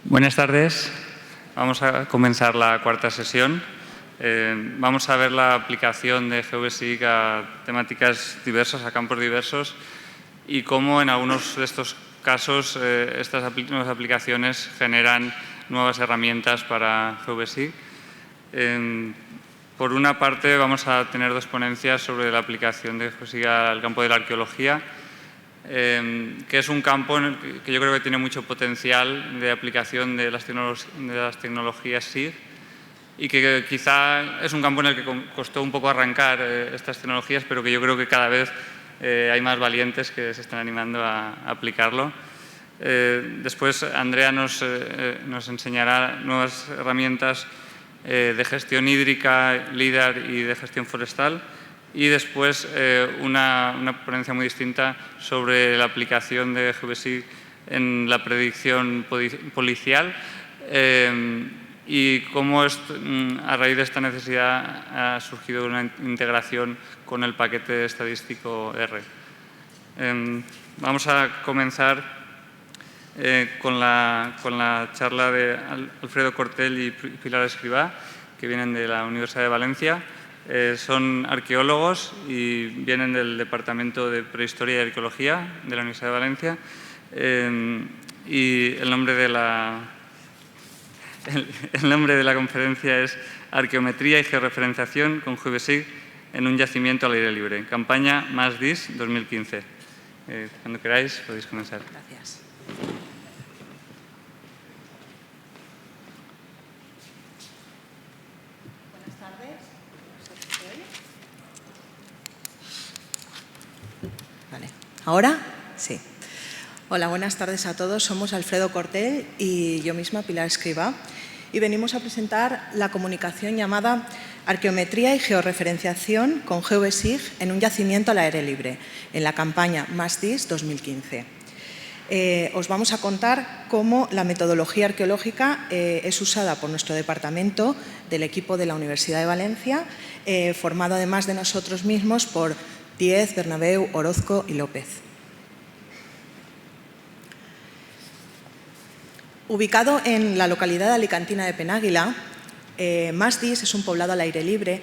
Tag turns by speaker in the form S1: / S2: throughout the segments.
S1: Buenas tardes. Vamos a comenzar la cuarta sesión. Vamos a ver la aplicación de GeoBasic a temáticas diversas, a campos diversos, y cómo en algunos de estos casos estas nuevas aplicaciones generan nuevas herramientas para GeoBasic. Por una parte, vamos a tener dos ponencias sobre la aplicación de GeoBasic al campo de la arqueología, que es un campo en el que yo creo que tiene mucho potencial de aplicación de las tecnologías SIG, y que quizá es un campo en el que costó un poco arrancar estas tecnologías, pero que yo creo que cada vez hay más valientes que se están animando a aplicarlo. Después Andrea nos enseñará nuevas herramientas de gestión hídrica, LIDAR y de gestión forestal. Y después una ponencia muy distinta sobre la aplicación de GeoBasic en la predicción policial y cómo a raíz de esta necesidad ha surgido una integración con el paquete estadístico R. Vamos a comenzar con la charla de Alfredo Cortell y Pilar Escrivá, que vienen de la Universidad de Valencia. Son arqueólogos y vienen del Departamento de Prehistoria y Arqueología de la Universidad de Valencia. Y el nombre de la conferencia es Arqueometría y georreferenciación con GeoBasic en un yacimiento al aire libre. Campaña +DIS 2015. Cuando queráis podéis comenzar.
S2: Gracias. ¿Ahora? Sí. Hola, buenas tardes a todos. Somos Alfredo Cortell y yo misma, Pilar Escrivá, y venimos a presentar la comunicación llamada Arqueometría y georreferenciación con GeoBasic en un yacimiento al aire libre, en la campaña +DIS 2015. Os vamos a contar cómo la metodología arqueológica es usada por nuestro departamento del equipo de la Universidad de Valencia, formado además de nosotros mismos por Díez, Bernabéu, Orozco y López. Ubicado en la localidad alicantina de Penàguila, +DIS es un poblado al aire libre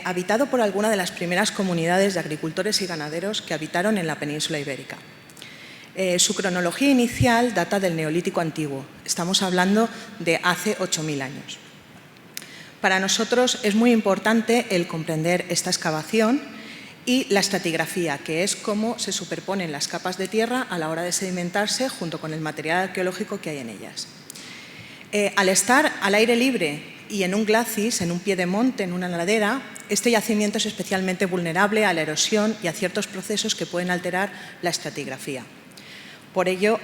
S2: habitado por alguna de las primeras comunidades de agricultores y ganaderos que habitaron en la península ibérica. Su cronología inicial data del Neolítico Antiguo. Estamos hablando de hace 8.000 años. Para nosotros es muy importante el comprender esta excavación y la estratigrafía, que es cómo se superponen las capas de tierra a la hora de sedimentarse junto con el material arqueológico que hay en ellas. Al estar al aire libre y en un glacis, en un pie de monte, en una ladera, este yacimiento es especialmente vulnerable a la erosión y a ciertos procesos que pueden alterar la estratigrafía. Por ello,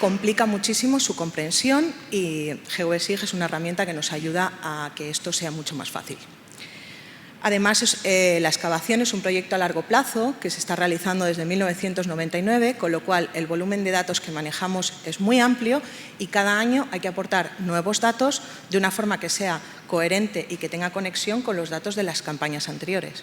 S2: complica muchísimo su comprensión y GeoBasic es una herramienta que nos ayuda a que esto sea mucho más fácil. Además, la excavación es un proyecto a largo plazo que se está realizando desde 1999, con lo cual el volumen de datos que manejamos es muy amplio y cada año hay que aportar nuevos datos de una forma que sea coherente y que tenga conexión con los datos de las campañas anteriores.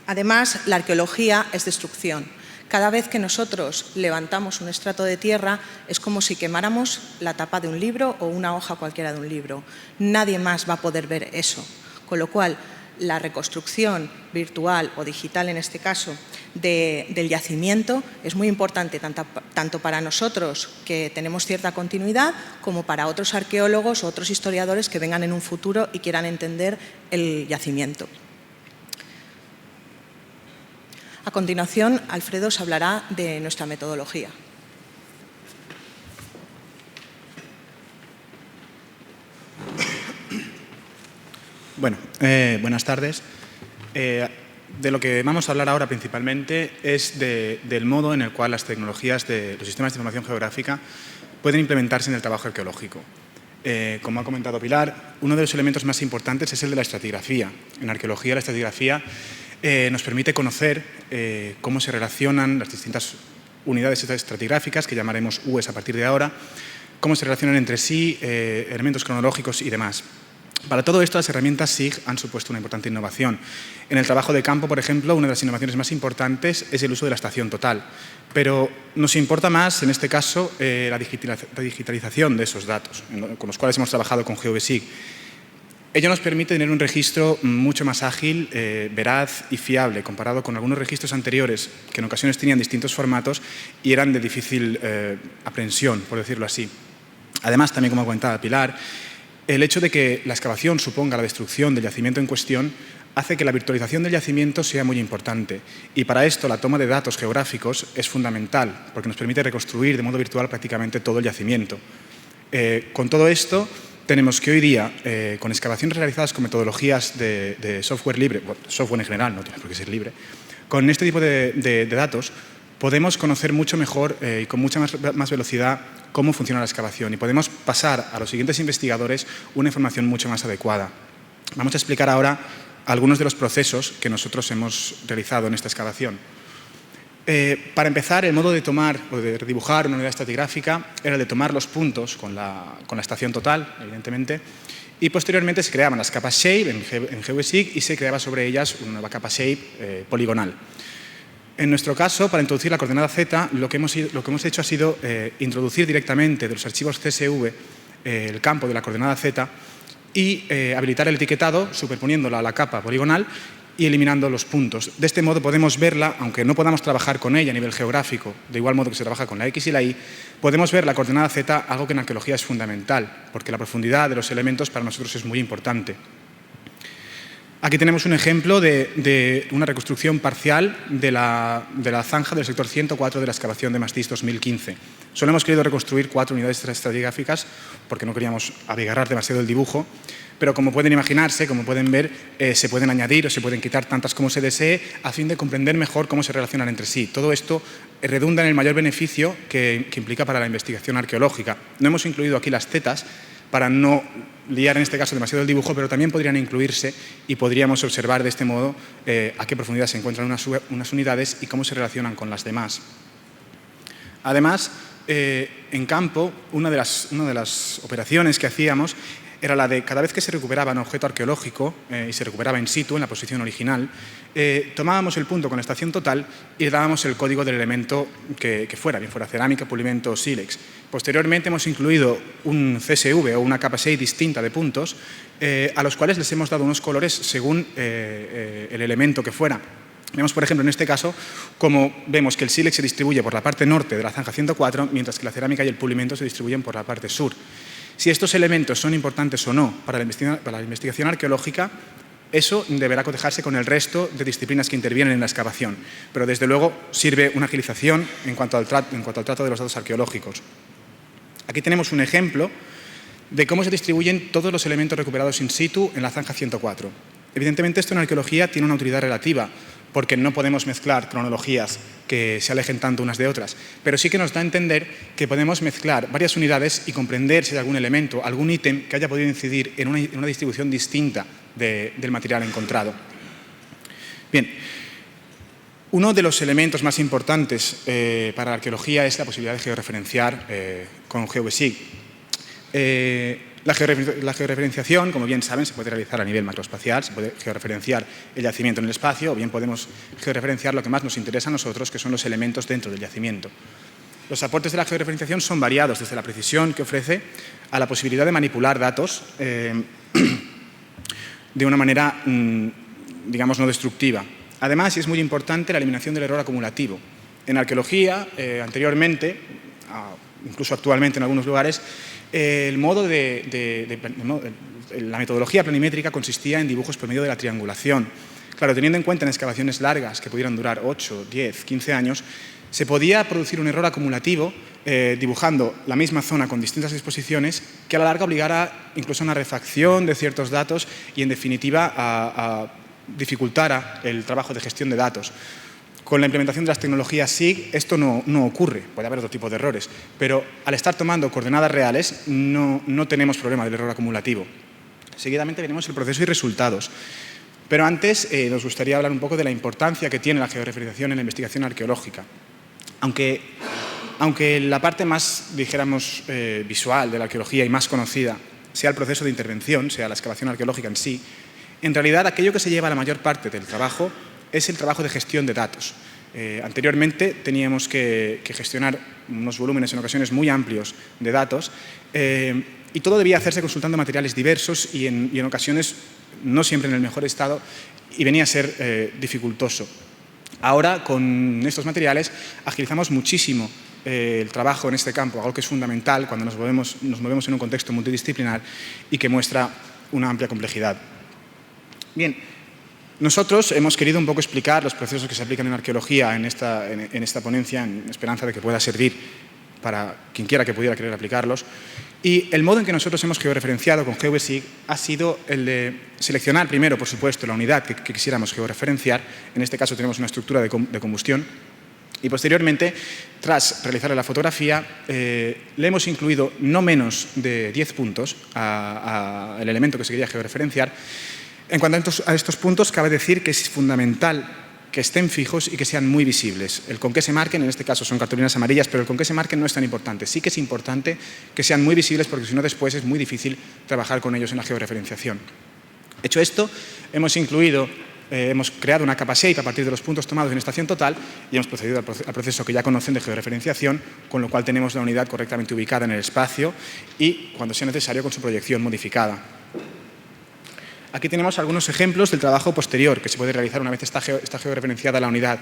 S2: Además, la arqueología es destrucción. Cada vez que nosotros levantamos un estrato de tierra es como si quemáramos la tapa de un libro o una hoja cualquiera de un libro. Nadie más va a poder ver eso. Con lo cual, la reconstrucción virtual o digital, en este caso, del yacimiento es muy importante tanto para nosotros, que tenemos cierta continuidad, como para otros arqueólogos o otros historiadores que vengan en un futuro y quieran entender el yacimiento. A continuación, Alfredo os hablará de nuestra metodología.
S3: Bueno, buenas tardes. De lo que vamos a hablar ahora principalmente es del modo en el cual las tecnologías de los sistemas de información geográfica pueden implementarse en el trabajo arqueológico. Como ha comentado Pilar, uno de los elementos más importantes es el de la estratigrafía. En arqueología, la estratigrafía nos permite conocer cómo se relacionan las distintas unidades estratigráficas, que llamaremos UES a partir de ahora, cómo se relacionan entre sí, elementos cronológicos y demás. Para todo esto, las herramientas SIG han supuesto una importante innovación. En el trabajo de campo, por ejemplo, una de las innovaciones más importantes es el uso de la estación total. Pero nos importa más, en este caso, la digitalización de esos datos, con los cuales hemos trabajado con GeoBSIG. Ello nos permite tener un registro mucho más ágil, veraz y fiable, comparado con algunos registros anteriores que en ocasiones tenían distintos formatos y eran de difícil aprehensión, por decirlo así. Además, también como comentaba Pilar, el hecho de que la excavación suponga la destrucción del yacimiento en cuestión hace que la virtualización del yacimiento sea muy importante. Y para esto la toma de datos geográficos es fundamental, porque nos permite reconstruir de modo virtual prácticamente todo el yacimiento. Con todo esto, tenemos que hoy día, con excavaciones realizadas con metodologías de software libre, bueno, software en general, no tiene por qué ser libre, con este tipo de datos podemos conocer mucho mejor y con mucha más velocidad cómo funciona la excavación y podemos pasar a los siguientes investigadores una información mucho más adecuada. Vamos a explicar ahora algunos de los procesos que nosotros hemos realizado en esta excavación. Para empezar, el modo de tomar o de dibujar una unidad estratigráfica era el de tomar los puntos con la estación total, evidentemente, y posteriormente se creaban las capas Shape en GeoBSIG y se creaba sobre ellas una nueva capa Shape poligonal. En nuestro caso, para introducir la coordenada Z, lo que hemos hecho ha sido introducir directamente de los archivos CSV el campo de la coordenada Z y habilitar el etiquetado superponiéndola a la capa poligonal y eliminando los puntos. De este modo podemos verla, aunque no podamos trabajar con ella a nivel geográfico, de igual modo que se trabaja con la X y la Y, podemos ver la coordenada Z, algo que en arqueología es fundamental, porque la profundidad de los elementos para nosotros es muy importante. Aquí tenemos un ejemplo de una reconstrucción parcial de la zanja del sector 104 de la excavación de Mastís 2015. Solo hemos querido reconstruir 4 unidades estratigráficas porque no queríamos abigarrar demasiado el dibujo, pero como pueden imaginarse, como pueden ver, se pueden añadir o se pueden quitar tantas como se desee a fin de comprender mejor cómo se relacionan entre sí. Todo esto redunda en el mayor beneficio que implica para la investigación arqueológica. No hemos incluido aquí las zetas para no liar en este caso demasiado el dibujo, pero también podrían incluirse y podríamos observar de este modo a qué profundidad se encuentran unas unidades y cómo se relacionan con las demás. Además, en campo, una de las operaciones que hacíamos era la de cada vez que se recuperaba un objeto arqueológico y se recuperaba in situ, en la posición original, tomábamos el punto con la estación total y le dábamos el código del elemento que fuera, bien fuera cerámica, pulimento o sílex. Posteriormente hemos incluido un CSV o una capa 6 distinta de puntos a los cuales les hemos dado unos colores según el elemento que fuera. Vemos, por ejemplo, en este caso, como vemos que el sílex se distribuye por la parte norte de la zanja 104, mientras que la cerámica y el pulimento se distribuyen por la parte sur. Si estos elementos son importantes o no para la investigación arqueológica, eso deberá cotejarse con el resto de disciplinas que intervienen en la excavación, pero desde luego sirve una agilización en cuanto al trato de los datos arqueológicos. Aquí tenemos un ejemplo de cómo se distribuyen todos los elementos recuperados in situ en la zanja 104. Evidentemente, esto en arqueología tiene una utilidad relativa, porque no podemos mezclar cronologías que se alejen tanto unas de otras, pero sí que nos da a entender que podemos mezclar varias unidades y comprender si hay algún elemento, algún ítem que haya podido incidir en una distribución distinta del material encontrado. Bien, uno de los elementos más importantes para la arqueología es la posibilidad de georreferenciar con GeoBSIG. La georreferenciación, como bien saben, se puede realizar a nivel macroespacial, se puede georreferenciar el yacimiento en el espacio o bien podemos georreferenciar lo que más nos interesa a nosotros, que son los elementos dentro del yacimiento. Los aportes de la georreferenciación son variados, desde la precisión que ofrece a la posibilidad de manipular datos de una manera, digamos, no destructiva. Además, y es muy importante, la eliminación del error acumulativo. En arqueología, anteriormente, incluso actualmente en algunos lugares, la metodología planimétrica consistía en dibujos por medio de la triangulación. Claro, teniendo en cuenta en excavaciones largas que pudieran durar 8, 10, 15 años, se podía producir un error acumulativo dibujando la misma zona con distintas disposiciones que a la larga obligara incluso a una refacción de ciertos datos y, en definitiva, dificultara el trabajo de gestión de datos. Con la implementación de las tecnologías SIG esto no ocurre, puede haber otro tipo de errores, pero al estar tomando coordenadas reales no tenemos problema del error acumulativo. Seguidamente veremos el proceso y resultados. Pero antes nos gustaría hablar un poco de la importancia que tiene la georreferenciación en la investigación arqueológica. Aunque la parte más, dijéramos, visual de la arqueología y más conocida sea el proceso de intervención, sea la excavación arqueológica en sí, en realidad aquello que se lleva la mayor parte del trabajo es el trabajo de gestión de datos. Anteriormente teníamos que gestionar unos volúmenes en ocasiones muy amplios de datos y todo debía hacerse consultando materiales diversos y en ocasiones no siempre en el mejor estado y venía a ser dificultoso. Ahora, con estos materiales, agilizamos muchísimo el trabajo en este campo, algo que es fundamental cuando nos movemos en un contexto multidisciplinar y que muestra una amplia complejidad. Bien, nosotros hemos querido un poco explicar los procesos que se aplican en arqueología en esta ponencia, en esperanza de que pueda servir para quien quiera que pudiera querer aplicarlos. Y el modo en que nosotros hemos georreferenciado con GeoSig ha sido el de seleccionar primero, por supuesto, la unidad que quisiéramos georreferenciar. En este caso tenemos una estructura de combustión. Y posteriormente, tras realizar la fotografía, le hemos incluido no menos de 10 puntos al elemento que se quería georreferenciar. En cuanto a estos puntos, cabe decir que es fundamental que estén fijos y que sean muy visibles. El con qué se marquen, en este caso son cartulinas amarillas, pero el con qué se marquen no es tan importante. Sí que es importante que sean muy visibles porque si no después es muy difícil trabajar con ellos en la georreferenciación. Hecho esto, hemos creado una capa shape a partir de los puntos tomados en estación total y hemos procedido al proceso que ya conocen de georreferenciación, con lo cual tenemos la unidad correctamente ubicada en el espacio y, cuando sea necesario, con su proyección modificada. Aquí tenemos algunos ejemplos del trabajo posterior que se puede realizar una vez está georreferenciada la unidad.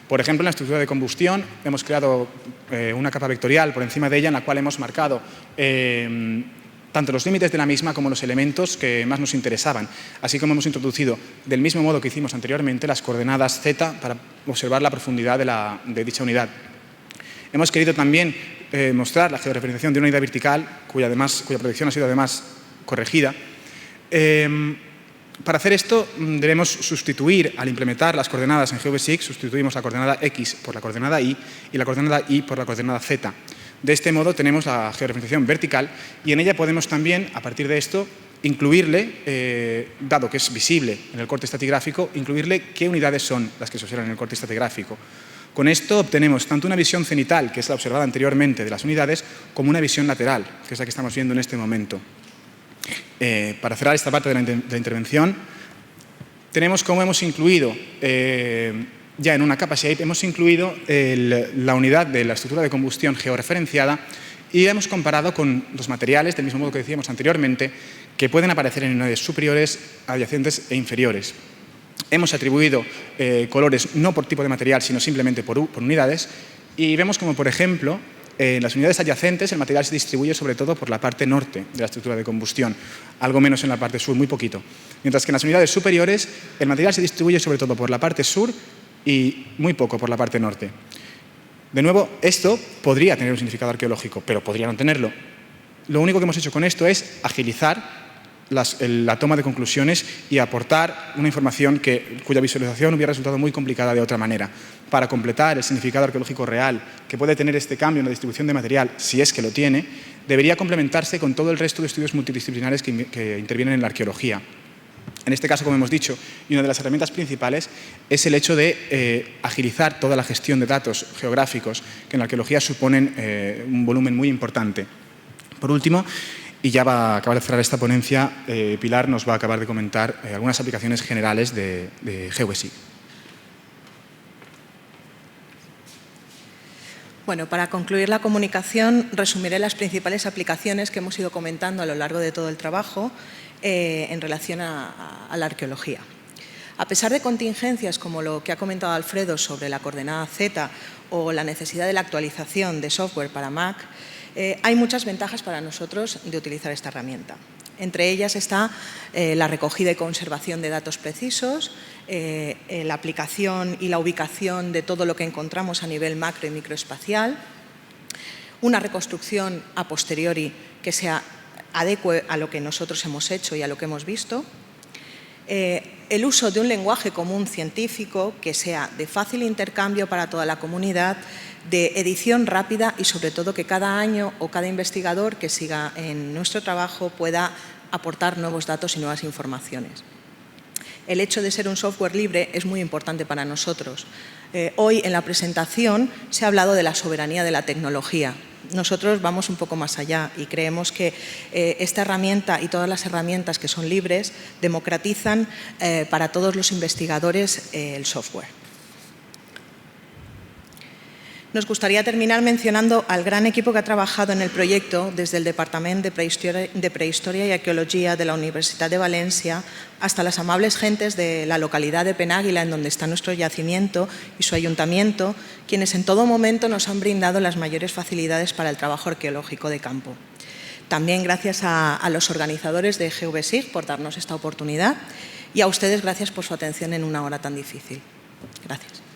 S3: Por ejemplo, en la estructura de combustión hemos creado una capa vectorial por encima de ella en la cual hemos marcado tanto los límites de la misma como los elementos que más nos interesaban, así como hemos introducido, del mismo modo que hicimos anteriormente, las coordenadas Z para observar la profundidad de dicha unidad. Hemos querido también mostrar la georreferenciación de una unidad vertical cuya proyección ha sido además corregida. Para hacer esto debemos sustituir, al implementar las coordenadas en GeoSig, sustituimos la coordenada X por la coordenada Y y la coordenada Y por la coordenada Z. De este modo tenemos la georreferenciación vertical y en ella podemos también, a partir de esto, incluirle, dado que es visible en el corte estratigráfico, incluirle qué unidades son las que se observan en el corte estratigráfico. Con esto obtenemos tanto una visión cenital, que es la observada anteriormente de las unidades, como una visión lateral, que es la que estamos viendo en este momento. Para cerrar esta parte de la intervención, tenemos como hemos incluido, ya en una capa shape, hemos incluido la unidad de la estructura de combustión georreferenciada y hemos comparado con los materiales, del mismo modo que decíamos anteriormente, que pueden aparecer en unidades superiores, adyacentes e inferiores. Hemos atribuido colores no por tipo de material, sino simplemente por unidades y vemos como, por ejemplo, en las unidades adyacentes el material se distribuye sobre todo por la parte norte de la estructura de combustión, algo menos en la parte sur, muy poquito. Mientras que en las unidades superiores el material se distribuye sobre todo por la parte sur y muy poco por la parte norte. De nuevo, esto podría tener un significado arqueológico, pero podría no tenerlo. Lo único que hemos hecho con esto es agilizar la toma de conclusiones y aportar una información cuya visualización hubiera resultado muy complicada de otra manera. Para completar el significado arqueológico real que puede tener este cambio en la distribución de material, si es que lo tiene, debería complementarse con todo el resto de estudios multidisciplinares que intervienen en la arqueología. En este caso, como hemos dicho, y una de las herramientas principales es el hecho de agilizar toda la gestión de datos geográficos que en la arqueología suponen un volumen muy importante. Por último, y ya va a acabar de cerrar esta ponencia, Pilar nos va a acabar de comentar algunas aplicaciones generales de GeoSig.
S2: Bueno, para concluir la comunicación, resumiré las principales aplicaciones que hemos ido comentando a lo largo de todo el trabajo en relación a la arqueología. A pesar de contingencias como lo que ha comentado Alfredo sobre la coordenada Z o la necesidad de la actualización de software para Mac, hay muchas ventajas para nosotros de utilizar esta herramienta. Entre ellas está la recogida y conservación de datos precisos, la aplicación y la ubicación de todo lo que encontramos a nivel macro y microespacial, una reconstrucción a posteriori que se adecue a lo que nosotros hemos hecho y a lo que hemos visto, el uso de un lenguaje común científico que sea de fácil intercambio para toda la comunidad, de edición rápida y sobre todo que cada año o cada investigador que siga en nuestro trabajo pueda aportar nuevos datos y nuevas informaciones. el hecho de ser un software libre es muy importante para nosotros. Hoy en la presentación se ha hablado de la soberanía de la tecnología. Nosotros vamos un poco más allá y creemos que esta herramienta y todas las herramientas que son libres democratizan para todos los investigadores el software. Nos gustaría terminar mencionando al gran equipo que ha trabajado en el proyecto, desde el Departamento de Prehistoria y Arqueología de la Universidad de Valencia hasta las amables gentes de la localidad de Penàguila, en donde está nuestro yacimiento, y su ayuntamiento, quienes en todo momento nos han brindado las mayores facilidades para el trabajo arqueológico de campo. También gracias a los organizadores de GVSIG por darnos esta oportunidad y a ustedes gracias por su atención en una hora tan difícil. Gracias.